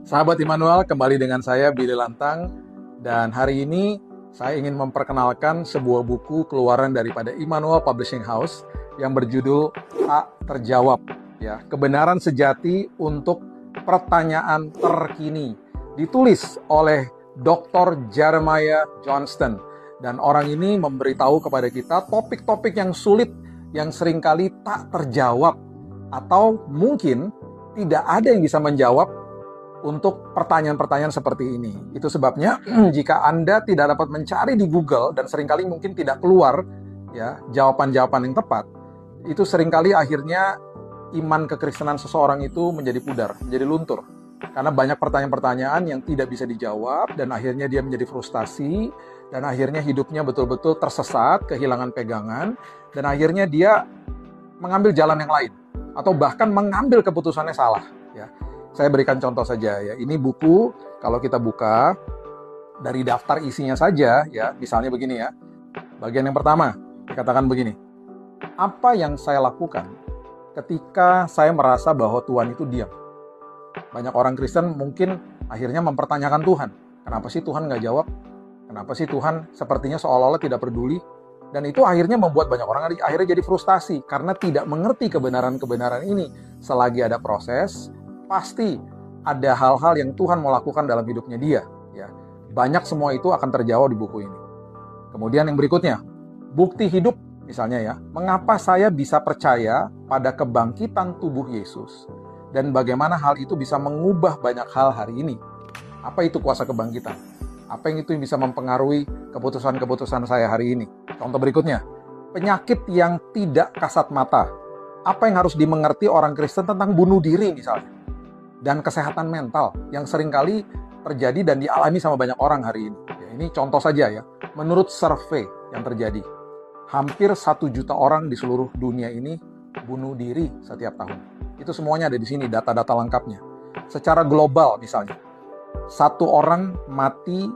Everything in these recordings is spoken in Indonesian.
Sahabat Immanuel, kembali dengan saya Billy Lantang, dan hari ini saya ingin memperkenalkan sebuah buku keluaran daripada Immanuel Publishing House yang berjudul Tak Terjawab, ya, kebenaran sejati untuk pertanyaan terkini, ditulis oleh Dr. Jeremiah Johnston, dan orang ini memberitahu kepada kita topik-topik yang sulit yang seringkali tak terjawab atau mungkin tidak ada yang bisa menjawab untuk pertanyaan-pertanyaan seperti ini. Itu sebabnya jika Anda tidak dapat mencari di Google dan seringkali mungkin tidak keluar ya jawaban-jawaban yang tepat, itu seringkali akhirnya iman kekristenan seseorang itu menjadi pudar, menjadi luntur. Karena banyak pertanyaan-pertanyaan yang tidak bisa dijawab dan akhirnya dia menjadi frustasi dan akhirnya hidupnya betul-betul tersesat, kehilangan pegangan, dan akhirnya dia mengambil jalan yang lain atau bahkan mengambil keputusannya salah, ya. Saya berikan contoh saja ya. Ini buku kalau kita buka dari daftar isinya saja ya, misalnya begini ya. Bagian yang pertama dikatakan begini. Apa yang saya lakukan ketika saya merasa bahwa Tuhan itu diam? Banyak orang Kristen mungkin akhirnya mempertanyakan Tuhan. Kenapa sih Tuhan nggak jawab? Kenapa sih Tuhan sepertinya seolah-olah tidak peduli? Dan itu akhirnya membuat banyak orang akhirnya jadi frustasi karena tidak mengerti kebenaran-kebenaran ini. Selagi ada proses, pasti ada hal-hal yang Tuhan mau lakukan dalam hidupnya dia. Ya. Banyak semua itu akan terjawab di buku ini. Kemudian yang berikutnya, bukti hidup misalnya ya. Mengapa saya bisa percaya pada kebangkitan tubuh Yesus? Dan bagaimana hal itu bisa mengubah banyak hal hari ini? Apa itu kuasa kebangkitan? Apa yang itu bisa mempengaruhi keputusan-keputusan saya hari ini? Contoh berikutnya, penyakit yang tidak kasat mata. Apa yang harus dimengerti orang Kristen tentang bunuh diri misalnya? Dan kesehatan mental yang seringkali terjadi dan dialami sama banyak orang hari ini. Ya, ini contoh saja ya. Menurut survei yang terjadi, hampir 1 juta orang di seluruh dunia ini bunuh diri setiap tahun. Itu semuanya ada di sini, data-data lengkapnya. Secara global misalnya, 1 orang mati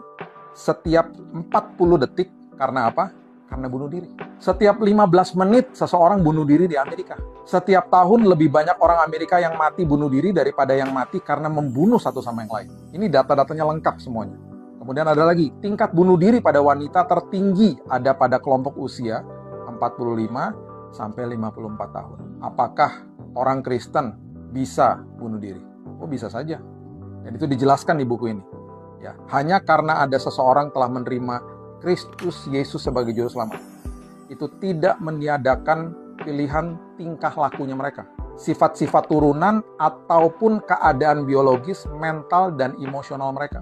setiap 40 detik karena apa? Karena bunuh diri. Setiap 15 menit seseorang bunuh diri di Amerika. Setiap tahun lebih banyak orang Amerika yang mati bunuh diri daripada yang mati karena membunuh satu sama yang lain. Ini data-datanya lengkap semuanya. Kemudian ada lagi, tingkat bunuh diri pada wanita tertinggi ada pada kelompok usia 45 sampai 54 tahun. Apakah orang Kristen bisa bunuh diri? Oh, bisa saja. Dan itu dijelaskan di buku ini. Ya, hanya karena ada seseorang telah menerima Kristus Yesus sebagai juru selamat, itu tidak meniadakan pilihan tingkah lakunya mereka, sifat-sifat turunan ataupun keadaan biologis, mental, dan emosional mereka.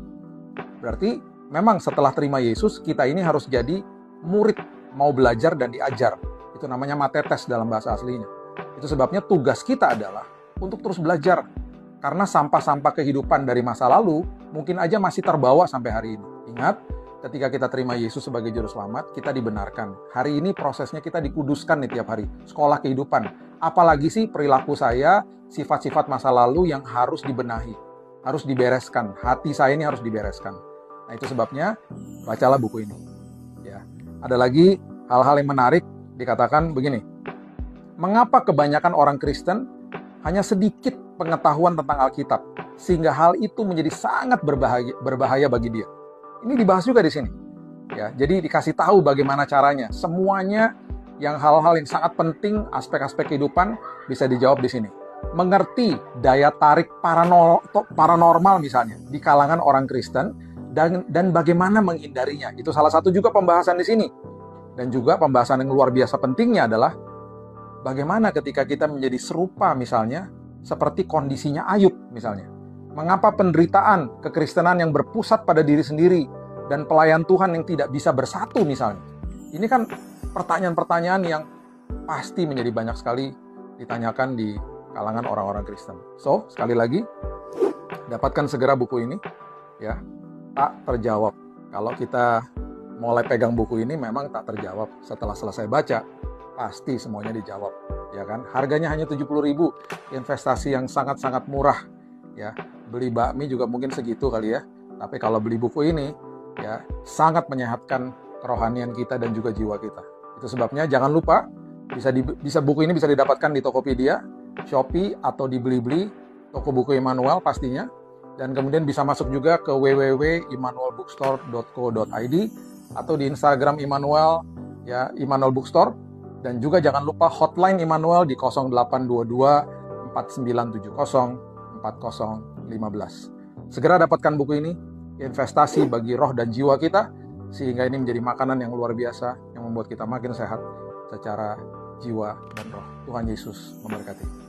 Berarti memang setelah terima Yesus, kita ini harus jadi murid, mau belajar dan diajar. Itu namanya matetes dalam bahasa aslinya. Itu sebabnya tugas kita adalah untuk terus belajar, karena sampah-sampah kehidupan dari masa lalu mungkin aja masih terbawa sampai hari ini. Ingat, ketika kita terima Yesus sebagai juru selamat, kita dibenarkan. Hari ini prosesnya kita dikuduskan nih tiap hari. Sekolah kehidupan. Apalagi sih perilaku saya, sifat-sifat masa lalu yang harus dibenahi. Harus dibereskan. Hati saya ini harus dibereskan. Nah, itu sebabnya bacalah buku ini. Ya. Ada lagi hal-hal yang menarik, dikatakan begini. Mengapa kebanyakan orang Kristen hanya sedikit pengetahuan tentang Alkitab, sehingga hal itu menjadi sangat berbahaya bagi dia? Ini dibahas juga di sini. Ya, jadi dikasih tahu bagaimana caranya. Semuanya yang hal-hal yang sangat penting, aspek-aspek kehidupan bisa dijawab di sini. Mengerti daya tarik paranormal misalnya di kalangan orang Kristen dan bagaimana menghindarinya. Itu salah satu juga pembahasan di sini. Dan juga pembahasan yang luar biasa pentingnya adalah bagaimana ketika kita menjadi serupa misalnya seperti kondisinya Ayub misalnya. Mengapa penderitaan kekristenan yang berpusat pada diri sendiri dan pelayan Tuhan yang tidak bisa bersatu misalnya? Ini kan pertanyaan-pertanyaan yang pasti menjadi banyak sekali ditanyakan di kalangan orang-orang Kristen. So, sekali lagi, dapatkan segera buku ini, ya, Tak Terjawab. Kalau kita mulai pegang buku ini memang tak terjawab. Setelah selesai baca, pasti semuanya dijawab, ya kan? Harganya hanya 70.000, investasi yang sangat-sangat murah, ya. Beli bakmi juga mungkin segitu kali ya. Tapi kalau beli buku ini, ya, sangat menyehatkan kerohanian kita dan juga jiwa kita. Itu sebabnya jangan lupa bisa buku ini bisa didapatkan di Tokopedia, Shopee, atau di Blibli, toko buku Immanuel pastinya. Dan kemudian bisa masuk juga ke www.immanuelbookstore.co.id atau di Instagram Immanuel, ya, Immanuel Bookstore. Dan juga jangan lupa hotline Immanuel di 0822 4970 4015. Segera dapatkan buku ini, investasi bagi roh dan jiwa kita, sehingga ini menjadi makanan yang luar biasa yang membuat kita makin sehat secara jiwa dan roh. Tuhan Yesus memberkati.